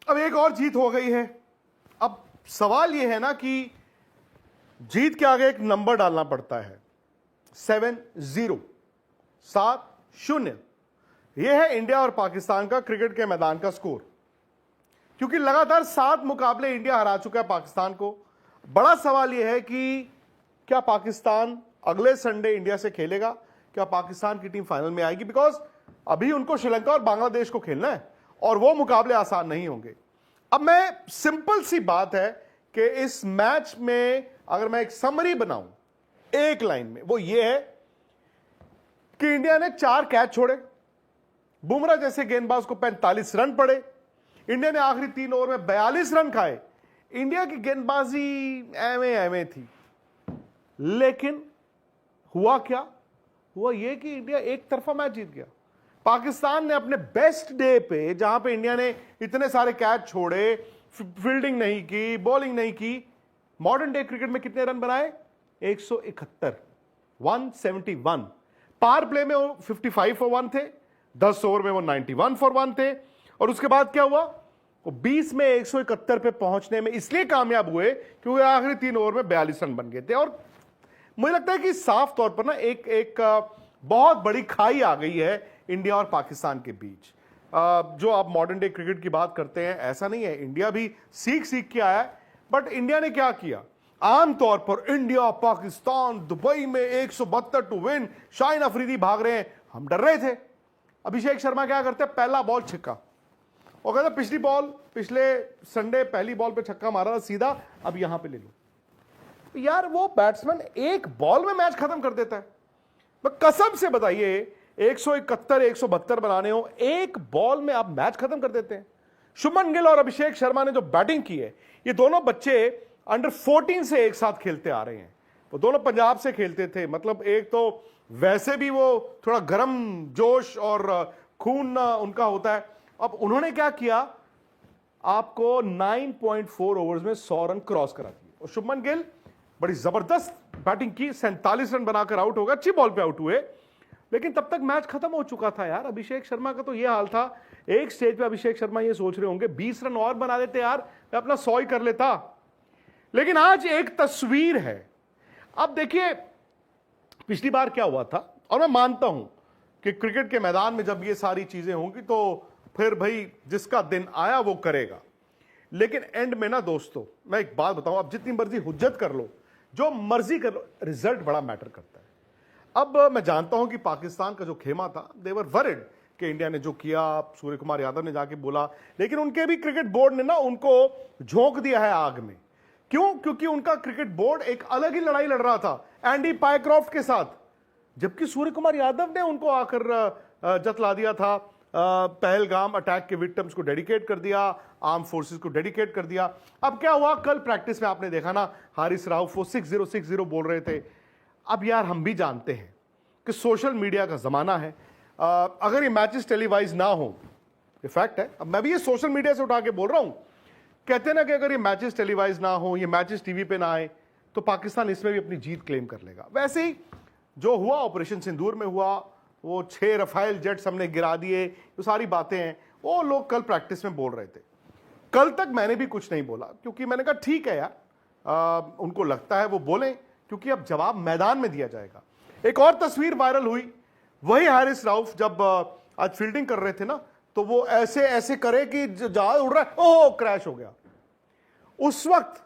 अब एक और जीत हो गई है। अब सवाल यह है ना कि जीत के आगे एक नंबर डालना पड़ता है, 7-0, 7-0। यह है इंडिया और पाकिस्तान का क्रिकेट के मैदान का स्कोर। क्योंकि लगातार 7 मुकाबले इंडिया हरा चुका है पाकिस्तान को। बड़ा सवाल यह है कि क्या पाकिस्तान अगले संडे इंडिया से खेलेगा? क्या पाकिस्तान की टीम फाइनल में आएगी? बिकॉज अभी उनको श्रीलंका और बांग्लादेश को खेलना है और वो मुकाबले आसान नहीं होंगे। अब मैं सिंपल सी बात है कि इस मैच में अगर मैं एक समरी बनाऊं एक लाइन में, वो ये है कि इंडिया ने 4 कैच छोड़े, बुमराह जैसे गेंदबाज को 45 रन पड़े, इंडिया ने आखिरी 3 ओवर में 42 रन खाए। इंडिया की गेंदबाजी एवे थी, लेकिन हुआ क्या? हुआ यह कि इंडिया एक तरफा मैच जीत गया। पाकिस्तान ने अपने बेस्ट डे पे, जहां पे इंडिया ने इतने सारे कैच छोड़े, फील्डिंग नहीं की, बॉलिंग नहीं की, मॉडर्न डे क्रिकेट में कितने रन बनाए? 171, 171। पावर प्ले में वो 55 फॉर 1 थे, 10 ओवर में वो 91 फॉर 1 थे। और उसके बाद क्या हुआ? वो 20 में 171 पे पहुंचने में इसलिए कामयाब हुए क्योंकि आखिरी 3 ओवर में 42 रन बन गए थे। और मुझे लगता है कि साफ तौर पर ना एक बहुत बड़ी खाई आ गई है इंडिया और पाकिस्तान के बीच। जो आप मॉडर्न डे क्रिकेट की बात करते हैं, ऐसा नहीं है, इंडिया भी सीख के आया है। बट इंडिया ने क्या किया? आमतौर पर इंडिया पाकिस्तान दुबई में 172 टू विन, शाहिन अफरीदी भाग रहे हैं, हम डर रहे थे। अभिषेक शर्मा क्या करते हैं? पहला बॉल छक्का, और कहते पिछले संडे पहली बॉल पे छक्का मारा था सीधा, अब यहां पे ले लो। यार वो बैट्समैन एक बॉल में मैच खत्म कर देता है। कसम से बताइए, 171 172 बनाने हो, एक बॉल में आप मैच खत्म कर देते हैं। शुभमन गिल और अभिषेक शर्मा ने जो बैटिंग की है, ये दोनों बच्चे अंडर 14 से एक साथ खेलते आ रहे हैं। वो दोनों पंजाब से खेलते थे, मतलब एक तो वैसे भी वो थोड़ा गर्म जोश और खून उनका होता है। अब उन्होंने क्या किया? आपको 9.4 ओवर्स में 100 रन क्रॉस करा दिए। और शुभमन गिल बड़ी जबरदस्त बैटिंग की, 47 रन बनाकर आउट हो गया, अच्छी बॉल पे आउट हुए, लेकिन तब तक मैच खत्म हो चुका था यार। अभिषेक शर्मा का तो यह हाल था, एक स्टेज पे अभिषेक शर्मा ये सोच रहे होंगे 20 रन और बना देते यार, मैं अपना 100 ही कर लेता। लेकिन आज एक तस्वीर है। अब देखिए पिछली बार क्या हुआ था, और मैं मानता हूं कि क्रिकेट के मैदान में जब ये सारी चीजें होंगी तो फिर भाई जिसका दिन आया वो करेगा। लेकिन एंड में ना दोस्तों, मैं एक बात बताऊं, आप जितनी मर्जी हुज्जत कर लो, जो मर्जी कर लो, रिजल्ट बड़ा मैटर करता है। अब मैं जानता हूं कि पाकिस्तान का जो खेमा था, देवर वरिड कि इंडिया ने जो किया, सूर्य कुमार यादव ने जाके बोला, लेकिन उनके भी क्रिकेट बोर्ड ने ना उनको झोंक दिया है आग में। क्यों? क्योंकि उनका क्रिकेट बोर्ड एक अलग ही लड़ाई लड़ रहा था एंडी पायक्रॉफ्ट के साथ, जबकि सूर्य कुमार यादव ने उनको आकर जतला दिया था। पहलगाम अटैक के विक्टिम्स को डेडिकेट कर दिया, आर्म फोर्सेस को डेडिकेट कर दिया। अब क्या हुआ? कल प्रैक्टिस में आपने देखा ना, हारिस राउफ वो 60-60 बोल रहे थे। अब यार हम भी जानते हैं कि सोशल मीडिया का जमाना है, अगर ये मैचेस टेलीवाइज ना हो, ये फैक्ट है, अब मैं भी ये सोशल मीडिया से उठा के बोल रहा हूं, कहते हैं ना कि अगर ये मैचेस टेलीवाइज ना हो, ये मैचेस टीवी पे ना आए, तो पाकिस्तान इसमें भी अपनी जीत क्लेम कर लेगा। वैसे ही जो हुआ ऑपरेशन सिंदूर में हुआ, वो 6 रफाइल जेट्स हमने गिरा दिए, तो सारी बातें हैं, वो लोग कल प्रैक्टिस में बोल रहे थे। कल तक मैंने भी कुछ नहीं बोला, क्योंकि मैंने कहा ठीक है यार, उनको लगता है वो बोलें, क्योंकि अब जवाब मैदान में दिया जाएगा। एक और तस्वीर वायरल हुई, वही हारिस राउफ जब आज फील्डिंग कर रहे थे ना, तो वो ऐसे ऐसे करे कि जहाज उड़ रहा है, ओह क्रैश हो गया। उस वक्त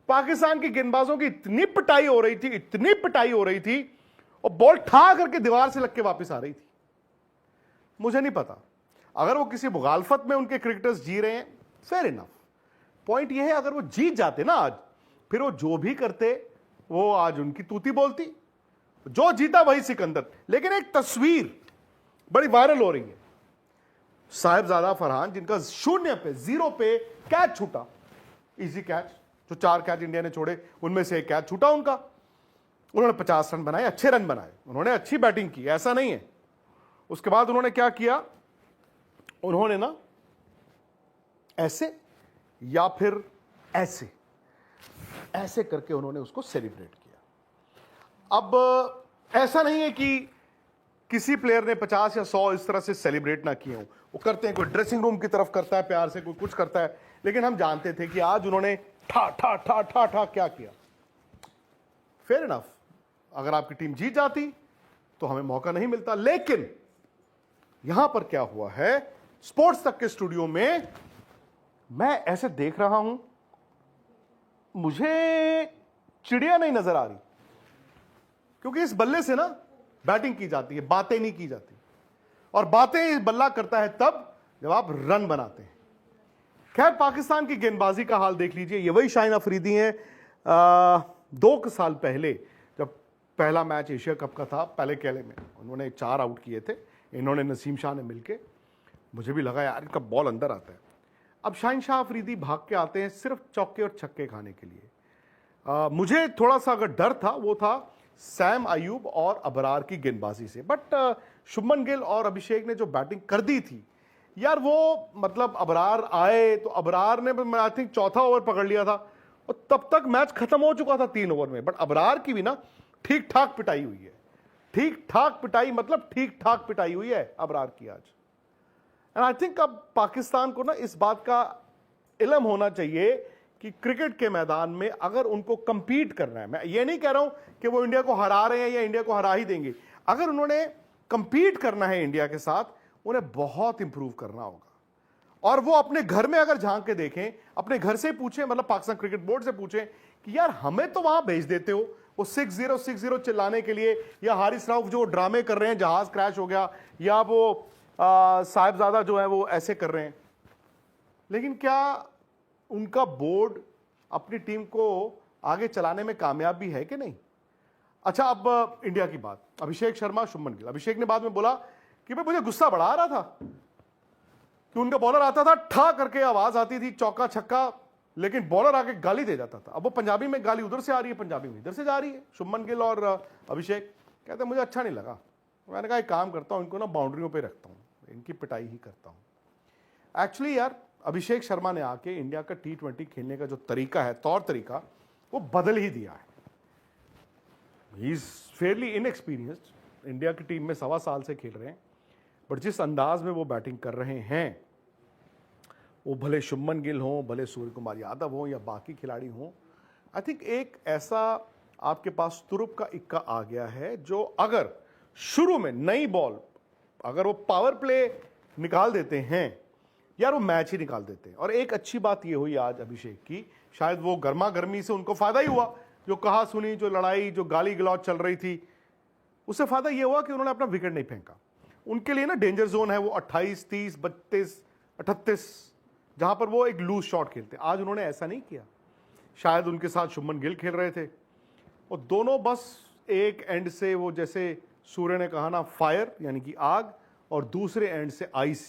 पाकिस्तान के गेंदबाजों की इतनी पिटाई हो रही थी, और बॉल ठा करके दीवार से लग के वापस आ रही थी। मुझे नहीं पता, अगर वो किसी मुगालफत में उनके क्रिकेटर्स जी रहे हैं, फेयर इनफ। पॉइंट ये है, अगर वो जीत जाते ना आज, फिर वो जो भी करते वो आज उनकी तूती बोलती, जो जीता वही सिकंदर। लेकिन एक तस्वीर बड़ी वायरल हो रही है, साहिबजादा फरहान जिनका 0 पे कैच छूटा, इजी कैच, जो 4 कैच इंडिया ने छोड़े उनमें से एक कैच छूटा उनका। उन्होंने 50 रन बनाए, अच्छे रन बनाए, उन्होंने अच्छी बैटिंग की, ऐसा नहीं है। उसके बाद उन्होंने क्या किया? उन्होंने ना ऐसे या फिर ऐसे ऐसे करके उन्होंने उसको सेलिब्रेट किया। अब ऐसा नहीं है कि किसी प्लेयर ने 50 या 100 इस तरह से सेलिब्रेट ना किए हों, वो करते हैं, कोई ड्रेसिंग रूम की तरफ करता है प्यार से, कोई कुछ करता है, लेकिन हम जानते थे कि आज उन्होंने ठा ठा ठा ठा ठा क्या किया। फेयर इनफ, अगर आपकी टीम जीत जाती तो हमें मौका नहीं मिलता। लेकिन यहां पर क्या हुआ है, स्पोर्ट्स तक के स्टूडियो में मैं ऐसे देख रहा हूं, मुझे चिड़िया नहीं नजर आ रही, क्योंकि इस बल्ले से ना बैटिंग की जाती है, बातें नहीं की जाती, और बातें इस बल्ला करता है तब जब आप रन बनाते हैं। खैर, पाकिस्तान की गेंदबाजी का हाल देख लीजिए, ये वही शाहीन अफरीदी हैं 2 साल पहले जब पहला मैच एशिया कप का था, पहले केले में उन्होंने 4 आउट किए थे, इन्होंने नसीम शाह ने मिलके। मुझे भी लगा यार इनका बॉल अंदर आता है। अब शाहीन शाह अफरीदी भाग के आते हैं सिर्फ चौके और छक्के खाने के लिए। मुझे थोड़ा सा अगर डर था वो था सैम अयूब और अबरार की गेंदबाजी से, बट शुभमन गिल और अभिषेक ने जो बैटिंग कर दी थी यार, वो मतलब अबरार आए तो अबरार ने आई थिंक चौथा ओवर पकड़ लिया था और तब तक मैच खत्म हो चुका था 3 ओवर में। बट अबरार की भी ना ठीक ठाक पिटाई हुई है, ठीक ठाक पिटाई, मतलब ठीक ठाक पिटाई हुई है अबरार की आज। एंड आई थिंक अब पाकिस्तान को ना इस बात का इल्म होना चाहिए कि क्रिकेट के मैदान में अगर उनको कंपीट करना है, मैं ये नहीं कह रहा हूं कि वो इंडिया को हरा रहे हैं या इंडिया को हरा ही देंगे, अगर उन्होंने कंपीट करना है इंडिया के साथ, उन्हें बहुत इंप्रूव करना होगा। और वो अपने घर में अगर झांक के देखें, अपने घर से पूछें, मतलब पाकिस्तान क्रिकेट बोर्ड से पूछें कि यार हमें तो वहां भेज देते हो वो 6-0 6-0 चिल्लाने के लिए, या हारिस राउफ जो ड्रामे कर रहे हैं, जहाज क्रैश हो गया, या वो साहिबजादा जो है वो ऐसे कर रहे हैं, लेकिन क्या उनका बोर्ड अपनी टीम को आगे चलाने में कामयाब भी है कि नहीं? अच्छा, अब इंडिया की बात, अभिषेक शर्मा, शुभमन गिल। अभिषेक ने बाद में बोला कि भाई मुझे गुस्सा बड़ा आ रहा था कि उनका बॉलर आता था, ठा करके आवाज आती थी, चौका छक्का, लेकिन बॉलर आके गाली दे जाता था। अब वो पंजाबी में गाली उधर से आ रही है, पंजाबी में इधर से जा रही है। शुभमन गिल और अभिषेक कहते मुझे अच्छा नहीं लगा। मैंने कहा एक काम करता हूं, इनको ना बाउंड्रियों पे रखता हूं, इनकी पिटाई ही करता हूं। एक्चुअली यार, अभिषेक शर्मा ने आके इंडिया का T20 खेलने का जो तरीका है, तौर तरीका, वो बदल ही दिया है। He is fairly inexperienced, India की टीम में 1.25 साल से खेल रहे हैं, बट जिस अंदाज में वो बैटिंग कर रहे हैं, वो भले शुभमन गिल हों, भले सूर्य कुमार यादव हों या बाकी खिलाड़ी हों, आई थिंक एक ऐसा आपके पास तुरुप का इक्का आ गया है जो अगर शुरू में नई बॉल, अगर वो पावर प्ले निकाल देते हैं यार, वो मैच ही निकाल देते हैं। और एक अच्छी बात ये हुई आज अभिषेक की, शायद वो गर्मा गर्मी से उनको फायदा ही हुआ, जो कहा सुनी, जो लड़ाई, जो गाली गलौज चल रही थी, उससे फायदा ये हुआ कि उन्होंने अपना विकेट नहीं फेंका। उनके लिए ना डेंजर जोन है वो 28, 30, 32, 38, जहां पर वो एक लूज शॉट खेलते हैं। आज उन्होंने ऐसा नहीं किया। शायद उनके साथ शुभमन गिल खेल रहे थे, और दोनों बस एक एंड से वो, जैसे सूर्य ने कहा ना, फायर यानी कि आग, और दूसरे एंड से आइस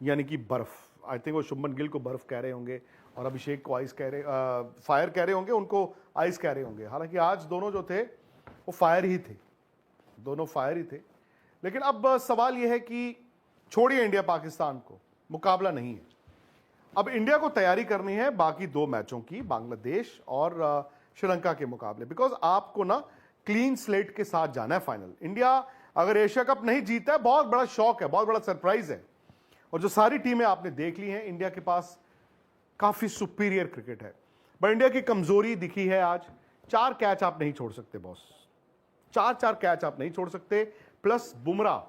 यानी कि बर्फ। आई थिंक वो शुभमन गिल को बर्फ कह रहे होंगे और अभिषेक को आइस कह रहे, फायर कह रहे होंगे, उनको आइस कह रहे होंगे। हालांकि आज दोनों जो थे वो फायर ही थे, दोनों फायर ही थे। लेकिन अब सवाल यह है कि छोड़िए इंडिया पाकिस्तान को, मुकाबला नहीं है। अब इंडिया को तैयारी करनी है बाकी 2 मैचों की, बांग्लादेश और श्रीलंका के मुकाबले, बिकॉज आपको ना क्लीन स्लेट के साथ जाना है फाइनल। इंडिया अगर एशिया कप नहीं जीता है, बहुत बड़ा शौक है, बहुत बड़ा सरप्राइज है। और जो सारी टीमें आपने देख ली हैं, इंडिया के पास काफी सुपीरियर क्रिकेट है, बट इंडिया की कमजोरी दिखी है आज। 4 कैच आप नहीं छोड़ सकते बॉस, 4 कैच आप नहीं छोड़ सकते। Plus Bumrah,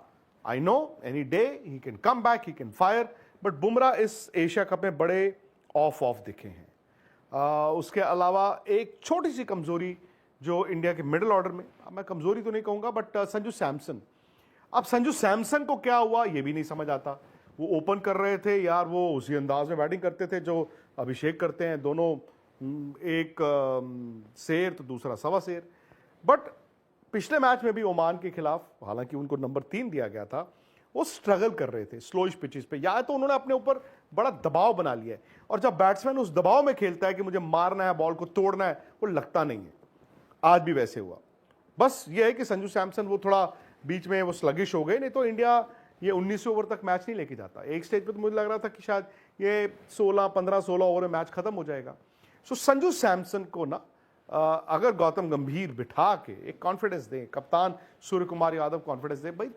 I know any day he can come back, he can fire, but Bumrah इस एशिया कप में बड़े ऑफ दिखे हैं। उसके अलावा एक छोटी सी कमजोरी जो इंडिया के मिडिल ऑर्डर में, मैं कमजोरी तो नहीं कहूंगा, बट संजू सैमसन। अब संजू सैमसन को क्या हुआ ये भी नहीं समझ आता। वो ओपन कर रहे थे यार, वो उसी अंदाज में बैटिंग करते थे जो अभिषेक करते हैं, दोनों एक शेर तो दूसरा सवा शेर। बट पिछले मैच में भी ओमान के खिलाफ, हालांकि उनको नंबर 3 दिया गया था, वो स्ट्रगल कर रहे थे स्लोइश पिचेस पे, या तो उन्होंने अपने ऊपर बड़ा दबाव बना लिया है, और जब बैट्समैन उस दबाव में खेलता है कि मुझे मारना है, बॉल को तोड़ना है, वो लगता नहीं है। आज भी वैसे हुआ। बस ये है कि संजू सैमसन वो थोड़ा बीच में वो स्लगिश हो गए, नहीं तो इंडिया ये 19 ओवर तक मैच नहीं लेके जाता। एक स्टेज पे तो मुझे लग रहा था कि शायद ये 15-16 ओवर में मैच खत्म हो जाएगा। सो संजू सैमसन को ना अगर गौतम गंभीर बिठा के एक कॉन्फिडेंस दे, कप्तान सूर्य कुमार यादव कॉन्फिडेंस दे, भाई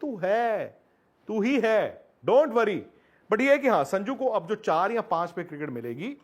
तू ही है, डोंट वरी, बट ये है कि हाँ, संजू को अब जो 4 या 5 पे क्रिकेट मिलेगी